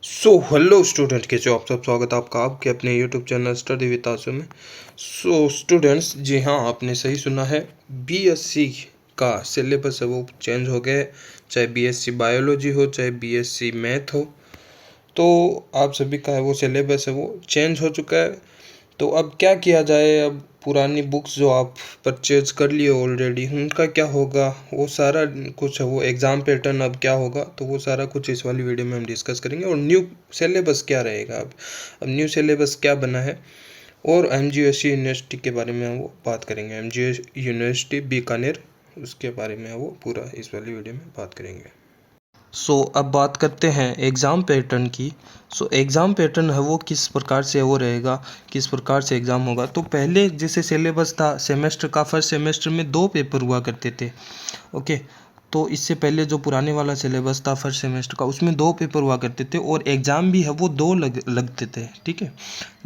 Hello student, कैसे हो आप सब। स्वागत है आपका आपके अपने यूट्यूब चैनल स्टडी विद आसू में। स्टूडेंट्स, जी हाँ, आपने सही सुना है। बीएससी का सिलेबस है वो चेंज हो गया है। चाहे बीएससी बायोलॉजी हो, चाहे बीएससी मैथ हो, तो आप सभी का है वो सिलेबस है वो चेंज हो चुका है। तो अब क्या किया जाए। अब पुरानी बुक्स जो आप परचेज कर लिए ऑलरेडी, उनका क्या होगा, वो सारा कुछ है वो एग्ज़ाम पैटर्न अब क्या होगा, तो वो सारा कुछ इस वाली वीडियो में हम डिस्कस करेंगे। और न्यू सिलेबस क्या रहेगा। अब न्यू सिलेबस क्या बना है, और एमजीएससी यूनिवर्सिटी के बारे में हम वो बात करेंगे। एमजीएस यूनिवर्सिटी बीकानेर, उसके बारे में वो पूरा इस वाली वीडियो में बात करेंगे। अब बात करते हैं एग्ज़ाम पैटर्न की। एग्ज़ाम पैटर्न है वो किस प्रकार से वो रहेगा, किस प्रकार से एग्ज़ाम होगा। तो पहले जैसे सिलेबस था सेमेस्टर का, फर्स्ट सेमेस्टर में 2 पेपर हुआ करते थे। ओके, तो इससे पहले जो पुराने वाला सिलेबस था फर्स्ट सेमेस्टर का, उसमें 2 पेपर हुआ करते थे और एग्ज़ाम भी है वो 2 लगते थे। ठीक है,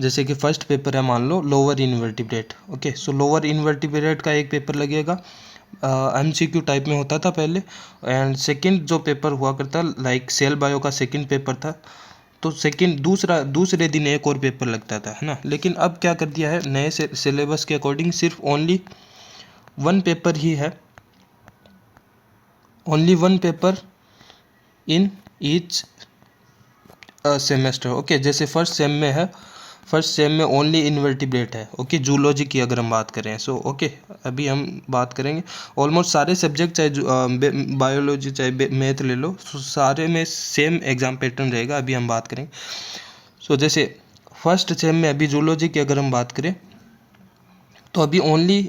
जैसे कि फर्स्ट पेपर है मान लो lower invertebrate. Okay, lower invertebrate का एक पेपर लगेगा, एमसीक्यू टाइप में होता था पहले। एंड सेकंड जो पेपर हुआ करता लाइक सेल बायो का सेकंड पेपर था, तो सेकंड दूसरे दिन एक और पेपर लगता था, है ना। लेकिन अब क्या कर दिया है नए सिलेबस के अकॉर्डिंग, सिर्फ ओनली 1 पेपर ही है, only 1 paper in each semester. Okay, जैसे फर्स्ट सेम में है, फर्स्ट सेम में ओनली इन्वर्टिब्रेट है। ओके, जूलॉजी की अगर हम बात करें, ओके अभी हम बात करेंगे ऑलमोस्ट सारे सब्जेक्ट, चाहे बायोलॉजी चाहे मैथ ले लो, सारे में सेम एग्जाम पैटर्न रहेगा। अभी हम बात करेंगे जैसे फर्स्ट सेम में अभी जूलॉजी की अगर हम बात करें, तो अभी ओनली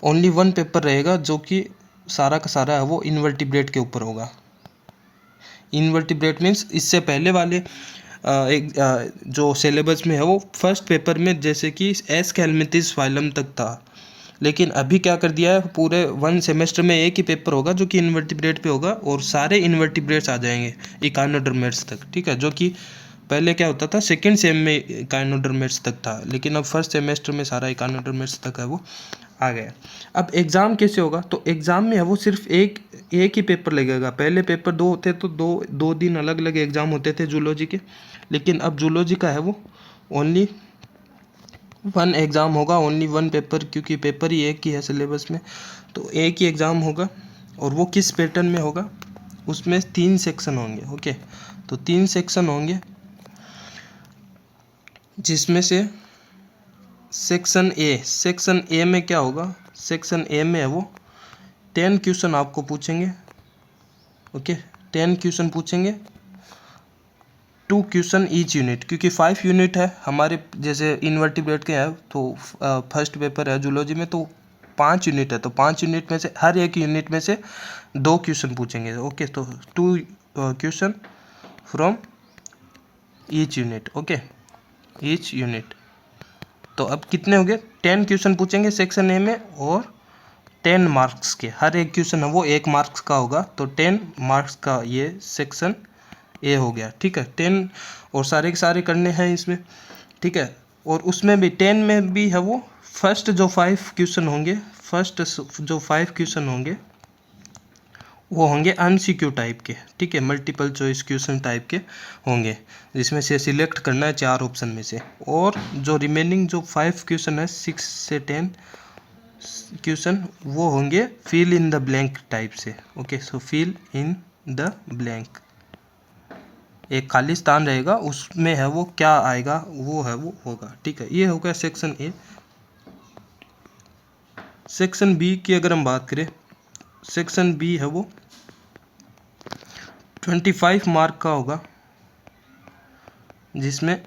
1 पेपर रहेगा जो कि सारा का सारा है वो इन्वर्टिब्रेट के ऊपर होगा। इन्वर्टिब्रेट मीन्स इससे पहले वाले जो सिलेबस में है वो फर्स्ट पेपर में जैसे कि एस्केल्मेंथिस फाइलम तक था। लेकिन अभी क्या कर दिया है, पूरे 1 सेमेस्टर में एक ही पेपर होगा जो कि इन्वर्टिब्रेट पे होगा, और सारे इन्वर्टिब्रेट्स आ जाएंगे इकानोडर्मेट्स तक। ठीक है, जो कि पहले क्या होता था सेकेंड सेम में इकानोडर्मेट्स तक था, लेकिन अब फर्स्ट सेमेस्टर में सारा इकानोडर्मेट्स तक है वो आ गया। अब एग्ज़ाम कैसे होगा, तो एग्ज़ाम में है वो सिर्फ एक ही पेपर लगेगा। पहले पेपर 2 होते तो दो दिन अलग अलग एग्ज़ाम होते थे जूलॉजी के, लेकिन अब जूलॉजी का है वो ओनली 1 एग्ज़ाम होगा, ओनली 1 पेपर, क्योंकि पेपर ही एक ही है सिलेबस में, तो एक ही एग्ज़ाम होगा। और वो किस पैटर्न में होगा, उसमें 3 सेक्शन होंगे। ओके, तो 3 सेक्शन होंगे, जिसमें से सेक्शन ए में क्या होगा, सेक्शन ए में है वो 10 क्वेश्चन आपको पूछेंगे। ओके, 10 क्वेश्चन पूछेंगे, 2 क्वेश्चन ईच यूनिट, क्योंकि 5 यूनिट है हमारे, जैसे इन्वर्टिब्रेट के हैं तो फर्स्ट पेपर है जूलॉजी में तो 5 यूनिट है, तो 5 यूनिट में से हर एक यूनिट में से 2 क्वेश्चन पूछेंगे। ओके, तो 2 question from each unit. Okay, each unit, तो अब कितने हो गए, 10 क्वेश्चन पूछेंगे सेक्शन ए में, और 10 मार्क्स के, हर एक क्वेश्चन है वो 1 मार्क्स का होगा, तो 10 मार्क्स का ये सेक्शन ए हो गया। ठीक है, 10 और सारे के सारे करने हैं इसमें। ठीक है, और उसमें भी 10 में भी है वो फर्स्ट जो 5 क्वेश्चन होंगे, फर्स्ट जो 5 क्वेश्चन होंगे वो होंगे एमसीक्यू टाइप के। ठीक है, मल्टीपल चॉइस क्वेश्चन टाइप के होंगे, जिसमें से सिलेक्ट करना है 4 ऑप्शन में से। और जो रिमेनिंग जो 5 क्वेश्चन है 6 से 10 क्वेश्चन, वो होंगे fill in the blank type से। Okay, fill in the blank, एक खाली स्थान रहेगा, उसमें है वो क्या आएगा वो है वो होगा। ठीक है, ये हो गया सेक्शन ए। सेक्शन बी की अगर हम बात करें, सेक्शन बी है वो 25 मार्क का होगा, जिसमें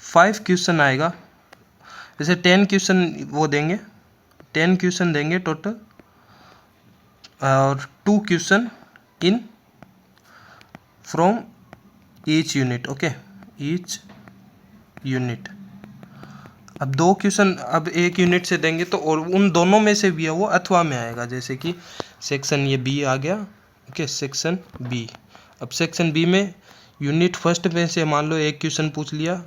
5 क्वेश्चन आएगा। जैसे 10 क्वेश्चन वो देंगे, 10 क्वेश्चन देंगे टोटल, और 2 question in from each unit. Okay, each unit, अब 2 क्वेश्चन अब एक यूनिट से देंगे, तो और उन दोनों में से भी है वो अथवा में आएगा, जैसे कि सेक्शन ये बी आ गया। ओके, सेक्शन बी, अब सेक्शन बी में यूनिट फर्स्ट में से मान लो एक क्वेश्चन पूछ लिया,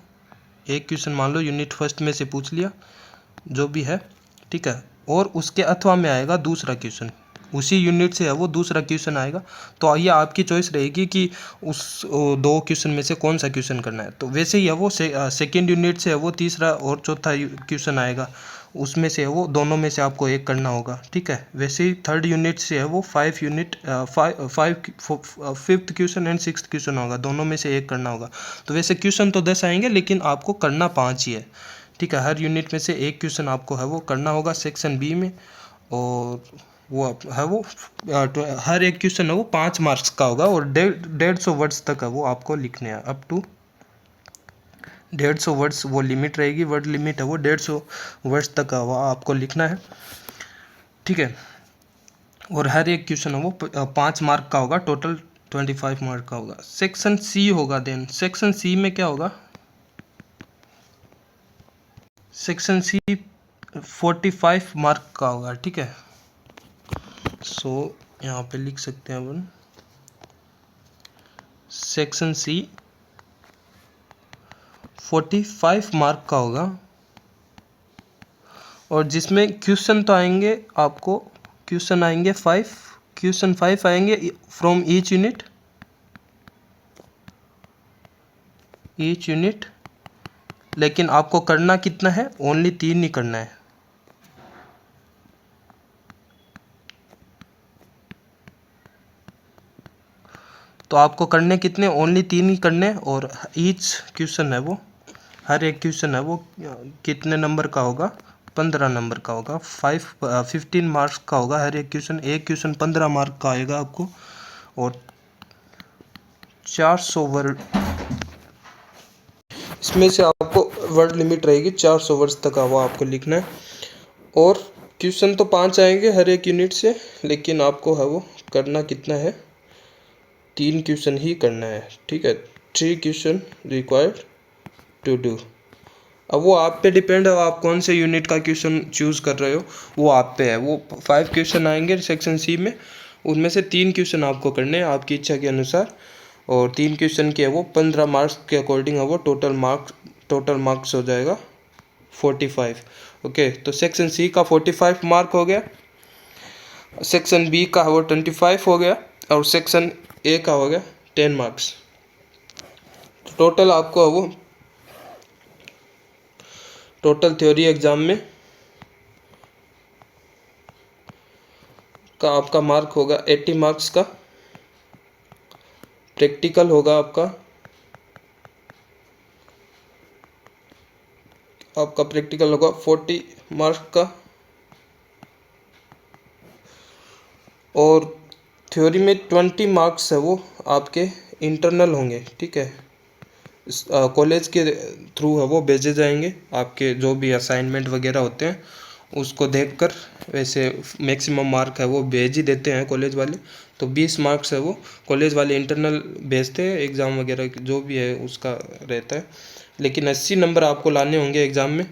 एक क्वेश्चन मान लो यूनिट फर्स्ट में से पूछ लिया जो भी है। ठीक है, और उसके अथवा में आएगा दूसरा क्वेश्चन, उसी यूनिट से है वो दूसरा क्वेश्चन आएगा। तो ये आपकी चॉइस रहेगी कि उस 2 क्वेश्चन में से कौन सा क्वेश्चन करना है। तो वैसे ही है वो सेकेंड यूनिट से है वो तीसरा और चौथा क्वेश्चन आएगा, उसमें से है वो दोनों में से आपको एक करना होगा, ठीक है। वैसे ही थर्ड यूनिट से है वो 5th question and 6th question होगा, दोनों में से एक करना होगा। तो वैसे क्वेश्चन तो 10 आएंगे लेकिन आपको करना 5 ही है, ठीक है। हर यूनिट में से एक क्वेश्चन आपको है वो करना होगा सेक्शन बी में, और वो है वो हर एक क्वेश्चन है वो 5 मार्क्स का होगा, और 150 वर्ड्स तक है वो आपको लिखने हैं। अप टू 150 वर्ड्स वो लिमिट रहेगी, वर्ड लिमिट है वो 150 वर्ड्स तक का वो आपको लिखना है, ठीक है। और हर एक क्वेश्चन है वो 5 मार्क का होगा, टोटल 25 मार्क का होगा। सेक्शन सी होगा, देन सेक्शन सी में क्या होगा, सेक्शन सी 45 मार्क का होगा, ठीक है। सो यहाँ पे लिख सकते हैं अपन सेक्शन सी 45 मार्क का होगा, और जिसमें क्वेश्चन तो आएंगे आपको, क्वेश्चन आएंगे 5, क्वेश्चन 5 आएंगे फ्रॉम ईच यूनिट, लेकिन आपको करना कितना है, ओनली 3 ही करना है। तो आपको करने कितने, ओनली 3 ही करने, और ईच क्वेश्चन है वो, हर एक क्वेश्चन है वो कितने नंबर का होगा, 15 नंबर का होगा, 15 मार्क्स का होगा हर एक क्वेश्चन। एक क्वेश्चन 15 मार्क का आएगा आपको, और 400 वर्ड, इसमें से आपको वर्ड लिमिट रहेगी 400 वर्ड्स तक का वो आपको लिखना है। और क्वेश्चन तो 5 आएंगे हर एक यूनिट से, लेकिन आपको है वो करना कितना है, 3 क्वेश्चन ही करना है, ठीक है। 3 क्वेश्चन रिक्वायर्ड टू डू। अब वो आप पे डिपेंड है, आप कौन से यूनिट का क्वेश्चन चूज़ कर रहे हो, वो आप पे है। वो 5 क्वेश्चन आएंगे सेक्शन सी में, उनमें से 3 क्वेश्चन आपको करने हैं आपकी इच्छा के अनुसार, और 3 क्वेश्चन के वो 15 मार्क्स के अकॉर्डिंग है वो टोटल मार्क्स हो जाएगा 45। ओके, तो सेक्शन सी का 45 मार्क हो गया, सेक्शन बी का वो 25 हो गया, और सेक्शन ए का हो गया 10 मार्क्स। टोटल आपको वो टोटल थ्योरी एग्जाम में का आपका मार्क होगा 80 मार्क्स का, प्रैक्टिकल होगा आपका प्रैक्टिकल होगा 40 मार्क्स का, और थ्योरी में 20 मार्क्स है वो आपके इंटरनल होंगे, ठीक है। कॉलेज के थ्रू है वो भेजे जाएंगे, आपके जो भी असाइनमेंट वगैरह होते हैं उसको देखकर, वैसे मैक्सिमम मार्क है वो भेज ही देते हैं कॉलेज वाले। तो 20 मार्क्स है वो कॉलेज वाले इंटरनल भेजते हैं, एग्ज़ाम वगैरह जो भी है उसका रहता है, लेकिन 80 नंबर आपको लाने होंगे एग्ज़ाम में,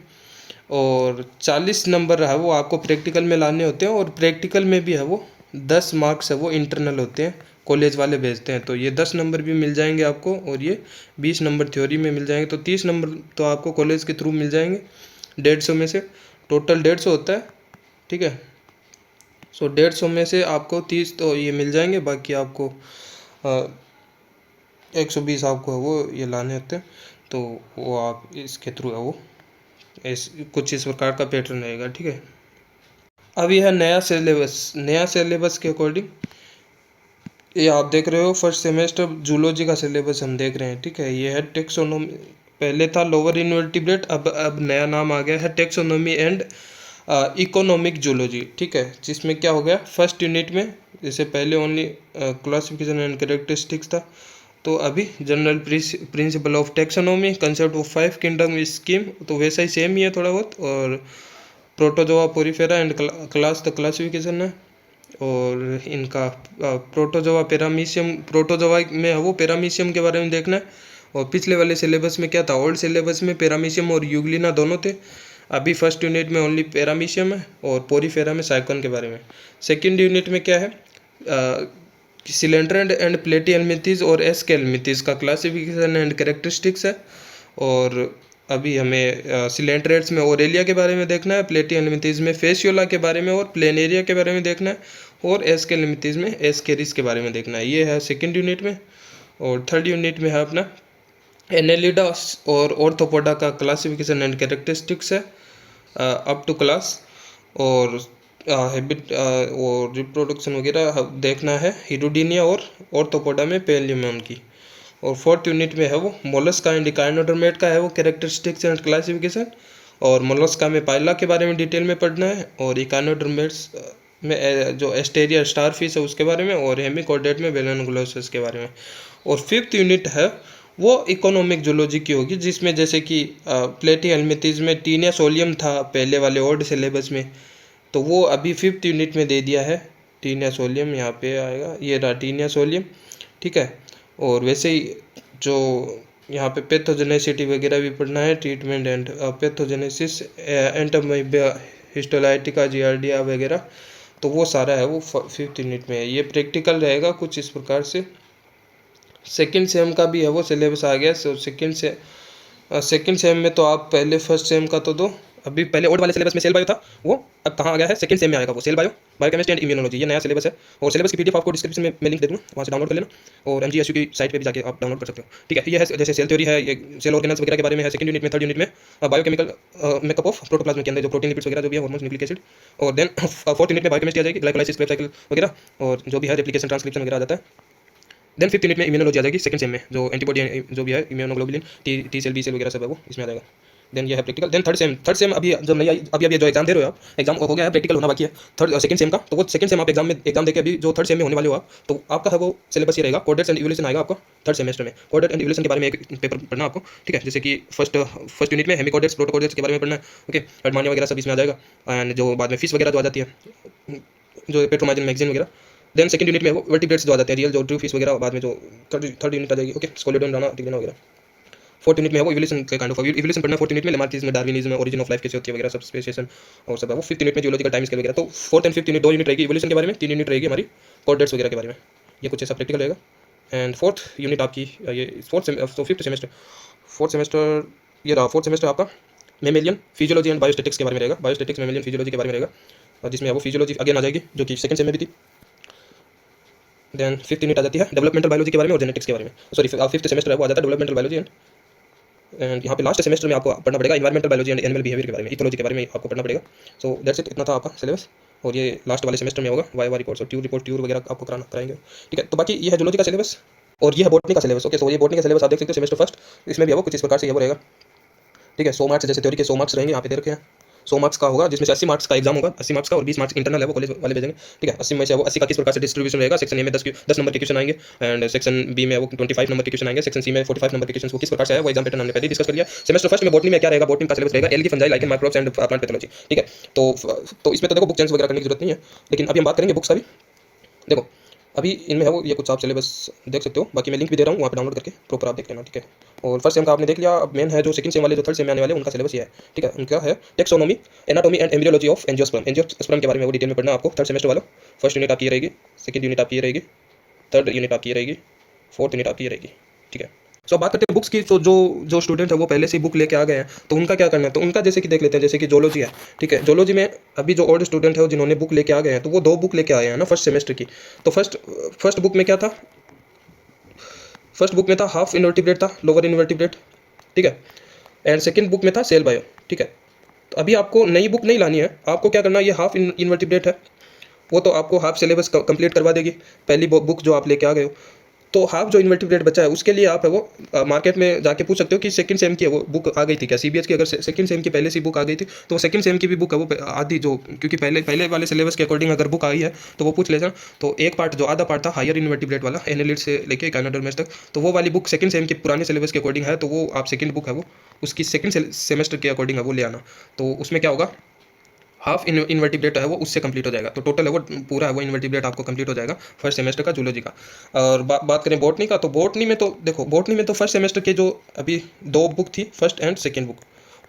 और 40 नंबर है वो आपको प्रैक्टिकल में लाने होते हैं, और प्रैक्टिकल में भी है वो 10 मार्क्स है वो इंटरनल होते हैं, कॉलेज वाले भेजते हैं। तो ये 10 नंबर भी मिल जाएंगे आपको, और ये 20 नंबर थ्योरी में मिल जाएंगे, तो 30 नंबर तो आपको कॉलेज के थ्रू मिल जाएंगे 150 में से, टोटल 150 होता है, ठीक है। सो 150 में से आपको 30 तो ये मिल जाएंगे, बाकी आपको 120 आपको वो ये लाने होते हैं, तो वो आप इसके थ्रू है वो कुछ इस प्रकार का पैटर्न रहेगा, ठीक है। अब यह नया सिलेबस के अकॉर्डिंग ये आप देख रहे हो, फर्स्ट सेमेस्टर जूलॉजी का सिलेबस हम देख रहे हैं, ठीक है। ये है टेक्सोनोमी, पहले था लोअर इनवर्टिब्रेट, अब नया नाम आ गया है टेक्सोनोमी एंड इकोनॉमिक जूलॉजी, ठीक है। जिसमें क्या हो गया, फर्स्ट यूनिट में जैसे पहले ओनली क्लासिफिकेशन एंड कैरेक्टरिस्टिक्स था, तो अभी general principle of taxonomy, concept of 5 kingdom scheme, तो वैसा ही सेम ही है थोड़ा बहुत, और protozoa Porifera and class the classification है, और इनका प्रोटोजोआ पैरामीशियम, प्रोटोजोआ में है वो पैरामीशियम के बारे में देखना है, और पिछले वाले सिलेबस में क्या था, ओल्ड सिलेबस में पैरामीशियम और यूग्लिना दोनों थे, अभी फर्स्ट यूनिट में ओनली पैरामीशियम है, और पोरीफेरा में साइकोन के बारे में। सेकंड यूनिट में क्या है, सिलेंड्रेंड एंड प्लेटी एल्मिथीज और एस्के एल्मिथीज का क्लासिफिकेशन एंड कैरेक्टरिस्टिक्स है, और अभी हमें सिलेंड्रेट्स में ओरेलिया के बारे में देखना है, प्लेटी एल्मिथीज में फेसियोला के बारे में और प्लेनेरिया के बारे में देखना है, और एस्केलेमितीज में एस्केरिस के बारे में देखना है। ये है सेकेंड यूनिट में। और थर्ड यूनिट में है अपना एनेलिडा और ऑर्थोपोडा का क्लासिफिकेशन एंड कैरेक्टरिस्टिक्स है अप टू क्लास। और हैबिट और रिप्रोडक्शन वगैरह देखना है हिडोडिनिया और ऑर्थोपोडा में पैलियमन की। और फोर्थ यूनिट में है वो मोलस्का एंड इकाइनोडर्मेट का है वो कैरेक्टरिस्टिक्स एंड क्लासिफिकेशन। और मोलस्का में पाइला के बारे में डिटेल में पढ़ना है। और इकाइनोडर्मेट्स में जो एस्टेरिया स्टारफिश है उसके बारे में। और हेमिकोडेट में बेलेनोग्लोसस के बारे में। और फिफ्थ यूनिट है वो इकोनॉमिक जूलॉजी की होगी, जिसमें जैसे कि प्लेटीहेल्मिंथेस में टीनिया सोलियम था पहले वाले ओल्ड सिलेबस में, तो वो अभी फिफ्थ यूनिट में दे दिया है टीनिया सोलियम। यहाँ पे आएगा ये रहा टीनिया सोलियम, ठीक है। और वैसे ही जो यहाँ पे पैथोजेनेसिटी वगैरह भी पढ़ना है, treatment and pathogenesis Entamoeba histolytica Giardia वगैरह, तो वो सारा है वो फिफ्थ यूनिट में है। ये प्रैक्टिकल रहेगा कुछ इस प्रकार से। सेकेंड सेम का भी है वो सिलेबस आ गया। सो सेकेंड सेम में तो आप पहले फर्स्ट सेम का तो दो, अभी पहले ओल्ड वाले सिलेबस में सेल बायो था, वो अब कहाँ आ गया है सेकंड सेम में आएगा वो cell bio, biochemistry and immunology, ये नया सिलेबस है। और सिलेबस की पीडीएफ आपको डिस्क्रिप्शन में मैं लिंक दे दूँगा, वहाँ से डाउनलोड कर लेना। और एमजीएसयू की साइट पे भी जाके आप डाउनलोड कर सकते हो, ठीक है। ये है जैसे सेल थ्योरी है, ये सेल ऑर्गेनल्स वगैरह के बारे में है सेकंड यूनिट में। थर्ड यूनिट में बायोकेमिकल मेकअप ऑफ प्रोटोप्लाज्म के अंदर जो प्रोटीन लिपिड्स वगैरह जो भी है, हार्मोन्स, न्यूक्लिक एसिड। और देन फोर्थ यूनिट में बायोकेमिस्ट्री आ जाएगी, ग्लाइकोलाइसिस, क्रेब साइकिल वगैरह, और जो भी है रेप्लिकेशन ट्रांसक्रिप्शन वगैरह आ जाता है। देन फिफ्थ यूनिट में इम्यूनोलॉजी आ जाएगी सेकंड सेम में, जो एंटीबॉडी जो भी है immunoglobulin, T cell, B cell वगैरह सब है वो इसमें आ जाएगा। देन ये है प्रैक्टिकल। देन थर्ड सेम अभी जब नहीं आई, अभी जो एग्जाम दे रहे हो आप, एग्जाम हो गया है, प्रैक्टिकल होना बाकी है थर्ड सेकंड सेम का। तो वो सेकंड सेम आप एग्जाम देके अभी जो थर्ड सेम में होने वाले हो आप, तो आपका है वो सिलेबस ये रहेगा। कोडेट्स एंड इवोल्यूशन आएगा आपका थर्ड सेमेस्टर में। कोडेट एंड इवोल्यूशन के बारे में एक पेपर पढ़ना आपको, ठीक है। जैसे कि फर्स्ट यूनिट में हेमिकोडेट्स, प्रोटोकोडेट्स के बारे में पढ़ना है, ओके। हर्डमानिया वगैरह सब इसमें आ जाएगा। एंड जो बाद में फिश वगैरह जो आ जाती है, जो पेट्रोमाइजन मैगजीन वगैरह। देन सेकंड यूनिट में वो वर्टिब्रेट्स जो आ जाते हैं, रियल जो ट्रू फिश वगैरह, बाद में जो थर्ड यूनिट आ जाएगी, ओके। स्कोलिडोन, राना, टिग्रिना वगैरह। फोर्थ यूनिट में है वो इवोल्यूशन के काइंड ऑफ इवोल्यूशन पढ़ना है फोर्थ यूनिट में, Lamarckism, Darwinism, origin of life कैसे होती है वगैरह सब, स्पेसिएशन और सब है वो फिफ्थ यूनिट में, जियोलॉजिकल टाइम स्केल वगैरह। तो फोर्थ एंड फिफ्थ यूनिट दो यूनिट रहेगी इवोल्यूशन के बारे में, 3 यूनिट रहेगी हमारी कोऑर्डिनेट्स वगैरह के बारे में। ये कुछ ऐसा प्रैक्टिकल रहेगा। एंड फोर्थ यूनिट आपकी ये फिफ्थ सेमेस्टर ये रहा। फोर्थ सेमेस्टर आपका मेमेलियन फिजियोलॉजी एंड बायोस्टैटिक्स के बारे में रहेगा, बायोस्टैटिक्स मेमेलियन फिजियोलॉजी के बारे में रहेगा, और जिसमें वो फिजियोलॉजी अगेन आ जाएगी जो कि सेकंड सेम में भी थी। देन फिफ्थ यूनिट आ जाती है डेवलपमेंटल बायोलॉजी के बारे में और जेनेटिक्स के बारे में। सॉरी फिफ्थ सेमेस्टर है वो आ जाता है डेवलपमेंटल बायोलॉजी एंड यहाँ पे लास्ट सेमेस्टर में आपको पढ़ना पड़ेगा environmental biology and animal behaviour के बारे में, इकोलॉजी के बारे में आपको पढ़ना पड़ेगा। सो दैट्स इट, इतना था आपका सिलेबस। और ये लास्ट वाले सेमेस्टर में होगा वाइवा रिपोर्ट्स और ट्यूर वगैरह आपको कराएंगे, ठीक है। तो बाकी ये है जूलॉजी का सिलेबस और ये है बॉटनी का सिलेबस, ओके। सो ये बॉटनी का सिलेबस आप देख सकते हो सेमेस्टर फर्स्ट, इसमें भी है वो कुछ इस प्रकार से ये वो रहेगा, ठीक है। 100 मार्क्स जैसे थ्योरी के 100 मार्क्स रहेंगे यहाँ पे दे रखे हैं। 100 मार्क्स का होगा जिसमें से 80 मार्क्स का एग्जाम होगा, 80 मार्क्स का, और 20 मार्क्स इंटरनल है वो कॉलेज वाले भेजेंगे, ठीक है। 80 में से वो 80 का किस प्रकार से डिस्ट्रीब्यूशन रहेगा, सेक्शन ए में 10 नंबर के क्वेश्चन आएंगे, एंड सेक्शन बी में वो 25 नंबर के क्वेश्चन आएंगे, सेक्शन सी में 45 नंबर के क्वेश्चन, वो किस प्रकार से है वो एग्जाम पैटर्न हमने पहले डिस्कस कर लिया। सेमेस्टर फर्स्ट में बॉटनी में क्या रहेगा, बॉटनी का सिलेबस रहेगा algae, fungi, lichen, microbes and plant pathology, ठीक है। तो इसमें तो देखो बुक चेंज वगैरह करने की जरूरत नहीं है, लेकिन अभी हम बात करेंगे बुक्स का भी। देखो अभी इनमें है वो ये कुछ आप सिलेबस देख सकते हो, बाकी मैं लिंक भी दे रहा हूँ, वहाँ पे डाउनलोड करके प्रॉपर आप देख लेना, ठीक है। और फर्स्ट सेम का आपने देख लिया। अब मेन है जो सेकंड सेम वाले, जो थर्ड सेम में आने वाले उनका सिलेबस ये है, ठीक है। उनका है taxonomy, anatomy and embryology of angiosperm के बारे में वो डिटेल में पढ़ना आपको थर्ड सेमेस्टर वालों। फर्स्ट यूनिट आपकी ये रहेगी, सेकंड यूनिट आपकी ये रहेगी, थर्ड यूनिट आपकी ये रहेगी, फोर्थ यूनिट आपकी ये रहेगी, ठीक है। सो बात करते हैं बुक्स की। तो जो स्टूडेंट है वो पहले से ही बुक लेके आ गए हैं, तो उनका क्या करना है, तो उनका जैसे कि देख लेते हैं। जैसे कि जोलॉजी है, ठीक है। जोलॉजी में अभी जो ओल्ड स्टूडेंट है जिन्होंने बुक लेके आ गए हैं, तो वो 2 बुक लेके आए हैं ना फर्स्ट सेमेस्टर की। तो फर्स्ट बुक में क्या था, फर्स्ट बुक में था हाफ इनवर्टिब्रेट था, लोअर इनवर्टिब्रेट, ठीक है। एंड सेकंड बुक में था सेल बायो, ठीक है। तो अभी आपको नई बुक नहीं लानी है, आपको क्या करना है, ये हाफ इनवर्टिब्रेट है वो तो आपको हाफ सिलेबस कंप्लीट करवा देगी पहली बुक जो आप लेके आ गए हो। तो हाफ जो इन्वर्टिब्रेट बचा है उसके लिए आप है वो मार्केट में जाके पूछ सकते हो कि सेकंड सेम की है वो बुक आ गई थी क्या, सीबीएस की अगर सेकंड सेम की पहले से बुक आ गई थी तो सेकंड सेम की भी बुक है वो आधी, जो क्योंकि पहले वाले सिलेबस के अकॉर्डिंग अगर बुक आई है तो वो पूछ लेना। तो एक पार्ट जो आधा पार्ट था हायर इन्वर्टिब्रेट वाला, एनालिट से लेके इकाइनोडर्मेस तक, तो वो वाली बुक सेकंड सेम के पुराने सिलेबस के अकॉर्डिंग है, तो वो आप सेकंड बुक है वो उसकी सेकंड सेमेस्टर के अकॉर्डिंग है वो ले आना। तो उसमें क्या होगा, हाफ इन्वर्टिब्रेट है वो उससे कंप्लीट हो जाएगा, तो टोटल है वो पूरा है वो इन्वर्टिब्रेट आपको कंप्लीट हो जाएगा फर्स्ट सेमेस्टर का जूलॉजी का। और बात करें बॉटनी का, तो बॉटनी में तो देखो, बॉटनी में तो फर्स्ट सेमेस्टर के जो अभी 2 बुक थी, फर्स्ट एंड सेकेंड बुक,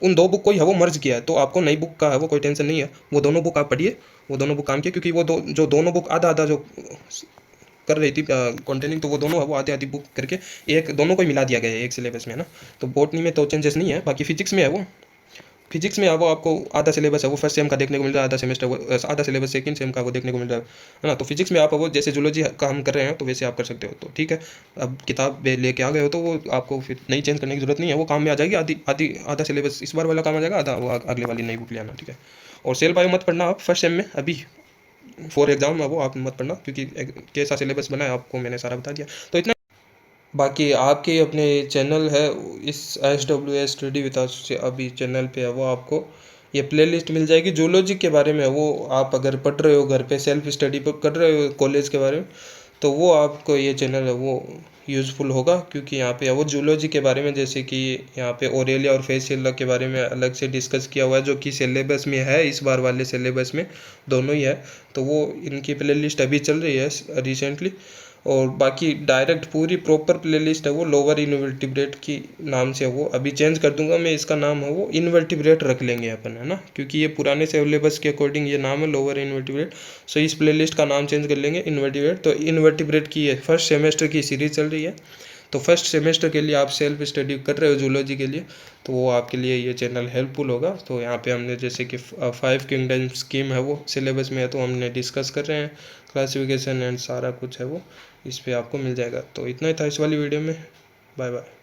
उन 2 बुक को ही है वो मर्ज किया है, तो आपको नई बुक का है वो कोई टेंशन नहीं है, वो दोनों बुक आप पढ़िए, वो दोनों बुक काम किए, क्योंकि वो दोनों बुक आधा आधा जो कर रही थी कंटेनिंग, तो वो दोनों है वो आधी आधी बुक करके एक दोनों को ही मिला दिया गया है एक सिलेबस में, है ना। तो बॉटनी में तो चेंजेस नहीं है, बाकी फिजिक्स में है वो फिजिक्स में वो आपको आधा सिलेबस है वो फर्स्ट सेम का देखने को मिल रहा है, आधा सेमेस्टर वो आधा सिलेबस सेकंड सेम का वो देखने को मिल रहा है ना। तो फिजिक्स में आप वो जैसे जूलॉजी का हम कर रहे हैं तो वैसे आप कर सकते हो, तो ठीक है। अब किताब लेके आ गए हो तो वो आपको फिर नई चेंज करने की जरूरत नहीं है, वो काम में आ जाएगी। आधी आधी आधा सिलेबस इस बार वाला काम आ जाएगा, आधा वो अगले वाली नई बुक ले आना, ठीक है। और सेल बायो मत पढ़ना आप फर्स्ट सेम में, अभी फॉर एग्जाम वो आप मत पढ़ना, क्योंकि कैसा सिलेबस बना है आपको मैंने सारा बता दिया। तो इतना, बाकी आपके अपने चैनल है इस SWS स्टडी विद आशु से, अभी चैनल पे है वो आपको ये प्लेलिस्ट मिल जाएगी जूलॉजी के बारे में। वो आप अगर पढ़ रहे हो घर पे सेल्फ स्टडी पर कर रहे हो कॉलेज के बारे में, तो वो आपको ये चैनल है वो यूज़फुल होगा, क्योंकि यहाँ पे वो जूलॉजी के बारे में जैसे कि यहाँ पे ओरेलिया और फेसियला के बारे में अलग से डिस्कस किया हुआ है, जो कि सिलेबस में है, इस बार वाले सिलेबस में दोनों ही है। तो वो इनकी प्लेलिस्ट अभी चल रही है रिसेंटली। और बाकी डायरेक्ट पूरी प्रॉपर प्लेलिस्ट है वो लोअर इनवर्टिब्रेट की नाम से, वो अभी चेंज कर दूंगा मैं, इसका नाम है वो इनवर्टिब्रेट रख लेंगे अपन, है ना, क्योंकि ये पुराने सिलेबस के अकॉर्डिंग ये नाम है लोअर इनवर्टिब्रेट। सो इस प्लेलिस्ट का नाम चेंज कर लेंगे इनवर्टिब्रेट। तो इनवर्टिब्रेट की ये फर्स्ट सेमेस्टर की सीरीज चल रही है, तो फर्स्ट सेमेस्टर के लिए आप सेल्फ स्टडी कर रहे हो जूलॉजी के लिए, तो वो आपके लिए ये चैनल हेल्पफुल होगा। तो यहाँ पे हमने जैसे कि 5 किंगडम स्कीम है वो सिलेबस में है, तो हमने डिस्कस कर रहे हैं, क्लासिफिकेशन एंड सारा कुछ है वो इस पे आपको मिल जाएगा। तो इतना ही था इस वाली वीडियो में, बाय बाय।